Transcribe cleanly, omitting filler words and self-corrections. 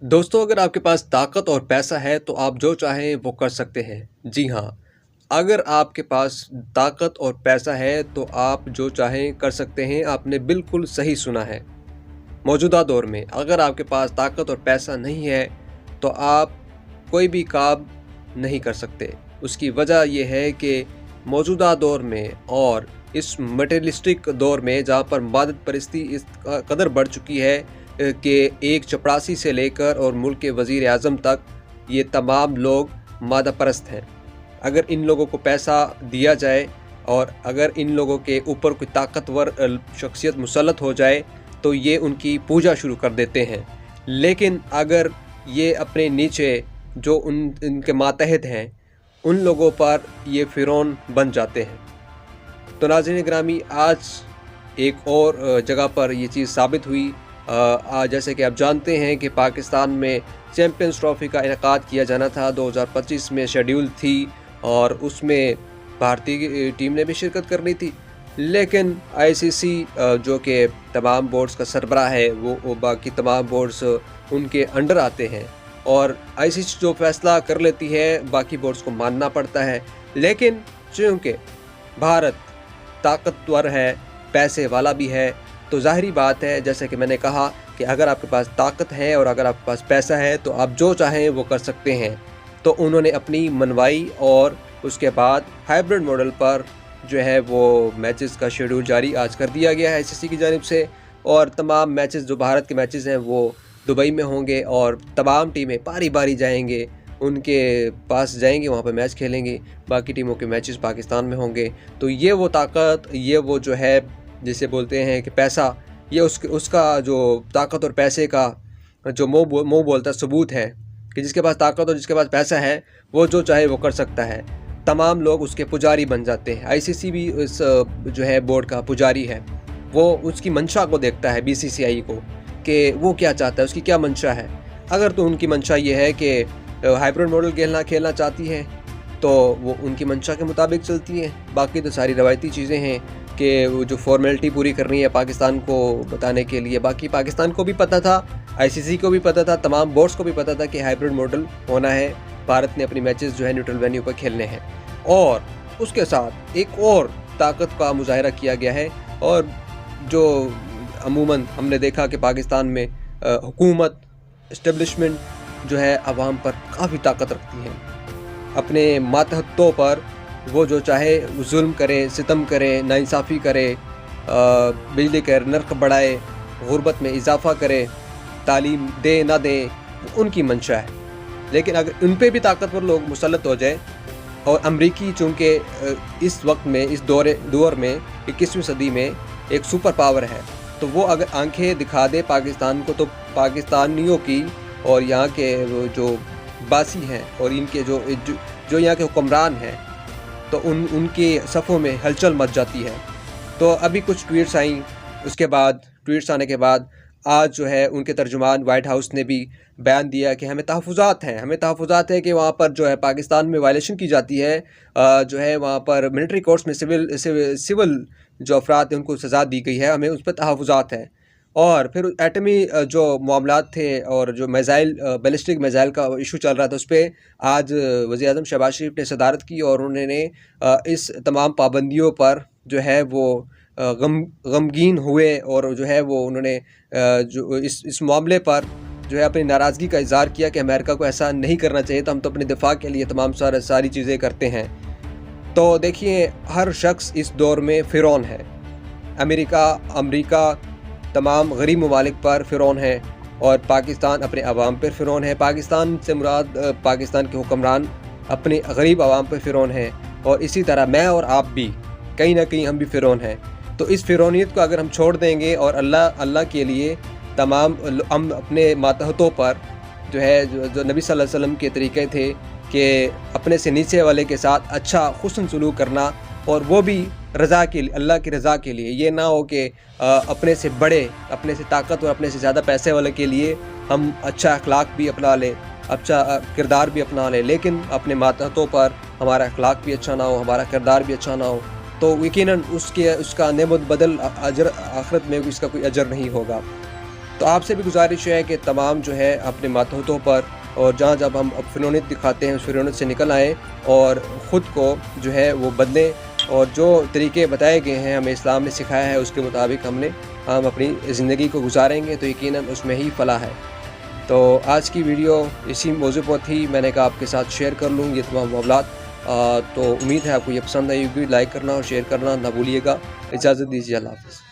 दोस्तों, अगर आपके पास ताकत और पैसा है तो आप जो चाहें वो कर सकते हैं। जी हाँ, अगर आपके पास ताकत और पैसा है तो आप जो चाहें कर सकते हैं। आपने बिल्कुल सही सुना है। मौजूदा दौर में अगर आपके पास ताकत और पैसा नहीं है तो आप कोई भी काम नहीं कर सकते। उसकी वजह ये है कि मौजूदा दौर में और इस मटेरियलिस्टिक दौर में जहाँ पर मादक परिस्थिति इस कदर बढ़ चुकी है कि एक चपरासी से लेकर और मुल्क के वज़ीर आज़म तक ये तमाम लोग मादा परस्त हैं। अगर इन लोगों को पैसा दिया जाए और अगर इन लोगों के ऊपर कोई ताकतवर शख्सियत मुसल्लत हो जाए तो ये उनकी पूजा शुरू कर देते हैं। लेकिन अगर ये अपने नीचे जो इनके मातहत हैं उन लोगों पर ये फ़िरौन बन जाते हैं। तो नाज़रीन ग्रामी, आज एक और जगह पर ये चीज़ साबित हुई। जैसे कि आप जानते हैं कि पाकिस्तान में चैम्पियंस ट्रॉफ़ी का इनेकाद किया जाना था, 2025 में शेड्यूल थी और उसमें भारतीय टीम ने भी शिरकत करनी थी। लेकिन आईसीसी जो कि तमाम बोर्ड्स का सरबराह है वो बाकी तमाम बोर्ड्स उनके अंडर आते हैं और आईसीसी जो फ़ैसला कर लेती है बाकी बोर्ड्स को मानना पड़ता है। लेकिन चूँकि भारत ताकतवर है, पैसे वाला भी है, तो ज़ाहिरी बात है जैसे कि मैंने कहा कि अगर आपके पास ताकत है और अगर आपके पास पैसा है तो आप जो चाहें वो कर सकते हैं। तो उन्होंने अपनी मनवाई और उसके बाद हाइब्रिड मॉडल पर जो है वो मैचेस का शेड्यूल जारी आज कर दिया गया है आईसीसी की जानिब से। और तमाम मैचेस जो भारत के मैचेस हैं वो दुबई में होंगे और तमाम टीमें बारी बारी जाएंगे, उनके पास जाएंगे, वहाँ पर मैच खेलेंगे। बाकी टीमों के मैचेस पाकिस्तान में होंगे। तो ये वो ताकत, ये वो जो है जिसे बोलते हैं कि पैसा, ये उसका जो ताकत और पैसे का जो मुँह बोलता सबूत है कि जिसके पास ताकत और जिसके पास पैसा है वो जो चाहे वो कर सकता है। तमाम लोग उसके पुजारी बन जाते हैं। आईसीसी भी इस जो है बोर्ड का पुजारी है। वो उसकी मंशा को देखता है, बीसीसीआई को, कि वो क्या चाहता है, उसकी क्या मंशा है। अगर तो उनकी मंशा ये है कि हाइब्रिड मॉडल खेलना चाहती है तो वो उनकी मंशा के मुताबिक चलती है। बाकी तो सारी रवायती चीज़ें हैं कि वो जो फॉर्मेलिटी पूरी करनी है पाकिस्तान को बताने के लिए। बाकी पाकिस्तान को भी पता था, आईसीसी को भी पता था, तमाम बोर्ड्स को भी पता था कि हाइब्रिड मॉडल होना है। भारत ने अपनी मैचेस जो है न्यूट्रल वेन्यू पर खेलने हैं और उसके साथ एक और ताकत का मुजाहरा किया गया है। और जो अमूमन हमने देखा कि पाकिस्तान में हुकूमत, इस्टेब्लिशमेंट जो है अवाम पर काफ़ी ताकत रखती है। अपने मातहतों पर वो जो चाहे जुल्म करे, सितम करे, नाइंसाफ़ी करे, बिजली के नर्क बढ़ाए, गुर्बत में इजाफ़ा करे, तालीम दे ना दे, उनकी मंशा है। लेकिन अगर उन पे भी ताकतवर लोग मुसल्लत हो जाए और अमरीकी चूँकि इस वक्त में, इस दौर में 21वीं सदी में एक सुपर पावर है, तो वो अगर आंखें दिखा दे पाकिस्तान को, तो पाकिस्तानियों की और यहाँ के जो बासी हैं और इनके जो यहाँ के हुक्मरान हैं तो उनके सफ़ों में हलचल मच जाती है। तो अभी कुछ ट्वीट्स आई, उसके बाद ट्वीट्स आने के बाद आज जो है उनके तर्जुमान वाइट हाउस ने भी बयान दिया कि हमें तहफ़्फ़ुज़ात है कि वहाँ पर जो है पाकिस्तान में वायलेशन की जाती है, जो है वहाँ पर मिलिट्री कोर्ट्स में सिविल जो अफराद हैं उनको सज़ा दी गई है, हमें उस पर तहफ़्फ़ुज़ात है। और फिर एटमी जो मामलात थे और जो मिसाइल, बैलिस्टिक मिसाइल का इशू चल रहा था, उस पर आज वज़ीर आज़म शहबाज शरीफ ने सदारत की और उन्होंने इस तमाम पाबंदियों पर जो है वो गमगीन हुए और जो है वो उन्होंने जो इस मामले पर जो है अपनी नाराज़गी का इज़हार किया कि अमेरिका को ऐसा नहीं करना चाहिए, तो हम तो अपने दिफा के लिए तमाम सारी चीज़ें करते हैं। तो देखिए, हर शख्स इस दौर में फ़िरौन है। अमेरिका तमाम गरीब ममालिक पर फ़िरौन है और पाकिस्तान अपने अवाम पर फ़िरौन है। पाकिस्तान से मुराद पाकिस्तान के हुक्मरान अपने गरीब अवाम पर फ़िरौन है और इसी तरह मैं और आप भी कहीं ना कहीं हम भी फ़िरौन हैं। तो इस फ़िरौनियत को अगर हम छोड़ देंगे और अल्लाह के लिए तमाम हम अपने मातहतों पर जो है जो नबी सल्लल्लाहु अलैहि वसल्लम के तरीक़े थे कि अपने से नीचे वाले के साथ अच्छा हुस्न सलूक करना और वो भी रज़ा के लिए, अल्लाह की रज़ा के लिए। ये ना हो कि अपने से बड़े, अपने से ताकतवर, अपने से ज़्यादा पैसे वाले के लिए हम अच्छा अखलाक भी अपना लें, अच्छा किरदार भी अपना लें, लेकिन अपने मातहतों पर हमारा अखलाक भी अच्छा ना हो, हमारा किरदार भी अच्छा ना हो, तो यकीनन उसका नेमत बदल अजर आखिरत में इसका कोई अजर नहीं होगा। تو آپ سے بھی گزارش ہے کہ تمام جو ہے اپنے ماتحتوں پر اور جہاں جب ہم فرونت دکھاتے ہیں اس فرونت سے نکل آئیں اور خود کو جو ہے وہ بدلیں، اور جو طریقے بتائے گئے ہیں ہمیں اسلام نے سکھایا ہے اس کے مطابق ہم اپنی زندگی کو گزاریں گے تو یقیناً اس میں ہی فلاح ہے۔ تو آج کی ویڈیو اسی موضوع پر تھی، میں نے کہا آپ کے ساتھ شیئر کر لوں یہ تمام معاملات۔ تو امید ہے آپ کو یہ پسند آئی ہوگی، لائک کرنا اور شیئر کرنا نہ بھولیے گا۔ اجازت دیجیے، اللہ حافظ۔